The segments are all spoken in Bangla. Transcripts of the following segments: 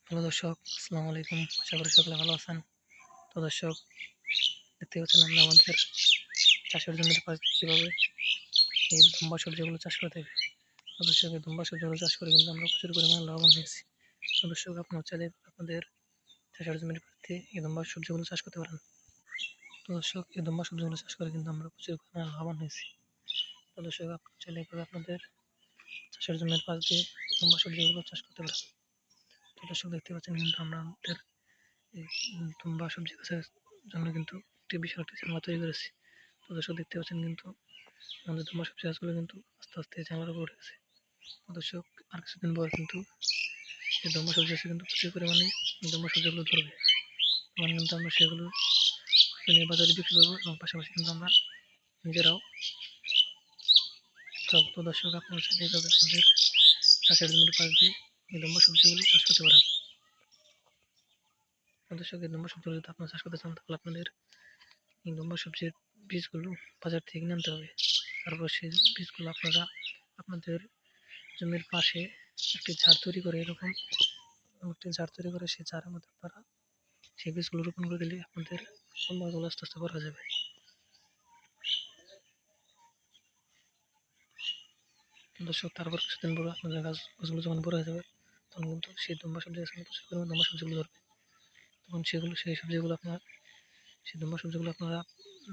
হ্যালো দর্শক, আসসালামু আলাইকুম। আশা করি সকলে ভালো আছেন। তো দর্শক, দেখতে পাচ্ছেন আমরা আমাদের চাষের জমির পাশ দিয়ে কীভাবে এই দুম্বা সবজিগুলো চাষ করে থাকি। তো দর্শক, এই দুম্বা সবজিগুলো চাষ করে কিন্তু আমরা প্রচুর পরিমাণে লাভবান হয়েছি। তো দর্শক, আপনারা চাইলে আপনাদের চাষের জমির পাশ দিয়ে এই দুম্বা সবজিগুলো চাষ করতে পারেন। তো দর্শক, এই দুম্বা সবজিগুলো চাষ করে কিন্তু আমরা প্রচুর পরিমাণে লাভবান হয়েছি। তো দর্শক, আপনারা চাইলে এভাবে আপনাদের চাষের জমির পাশ দিয়ে দুম্বা সবজিগুলো চাষ করতে পারেন। তো দর্শক, দেখতে পাচ্ছেন কিন্তু আমরা আমাদের এই দুম্বা সবজি গাছের জন্য কিন্তু একটি বিশাল একটি জানালা তৈরি করেছি। তো দর্শক, দেখতে পাচ্ছেন কিন্তু আমাদের দুম্বা সবজি গাছগুলো কিন্তু আস্তে আস্তে জানালার উপর উঠে গেছে। তো দর্শক, আর কিছুদিন পর কিন্তু এই দুম্বা সবজি গাছে কিন্তু প্রচুর পরিমাণে দুম্বা সবজিগুলো ধরবে। তখন কিন্তু আমরা সেগুলো নিয়ে বাজারে বিক্রি করবো এবং পাশাপাশি কিন্তু আমরা নিজেরাও খাবো। তো দর্শক, আপনারা চাইলে এইভাবে আপনাদের চাষের জমির পাশ দিয়ে এই দুম্বা সবজিগুলো চাষ করতে পারেন। তো দর্শক, এই দুম্বা সবজিগুলো যদি আপনারা চাষ করতে চান তাহলে আপনাদের এই দুম্বা সবজির বীজগুলো বাজার থেকে কিনে আনতে হবে। তারপর সেই বীজগুলো আপনারা আপনাদের জমির পাশে একটি ঝাড় তৈরি করে এরকম একটি ঝাড় তৈরি করে সেই ঝাড়ের মধ্যে আপনারা সেই বীজগুলো রোপণ করে দিলে আপনাদের কুমড়াগুলো আস্তে আস্তে বড় হয়ে যাবে। দর্শক, তারপর কিছুদিন পর আপনাদের গাছগুলো যখন বড় হয়ে যাবে তখন কিন্তু সেই দুম্বা সবজি গাছ প্রচুর পরিমাণে দুম্বা সবজিগুলো ধরবে। তখন সেই সবজিগুলো আপনার সেই দুম্বা সবজিগুলো আপনারা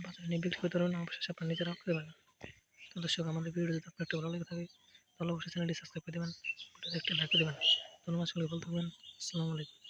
বাজারে নিয়ে বিক্রি করতে পারবেন, অবশেষে আপনারা নিজেরাও খেতে পারবেন। তো দর্শক, আমাদের ভিডিও যদি আপনার একটু ভালো লেগে থাকে তাহলে অবশ্যই চ্যানেলটি সাবস্ক্রাইব করে দেবেন, একটি লাইক করে দেবেন। ধন্যবাদ, সকলে ভালো থাকবেন। আসসালামু আলাইকুম।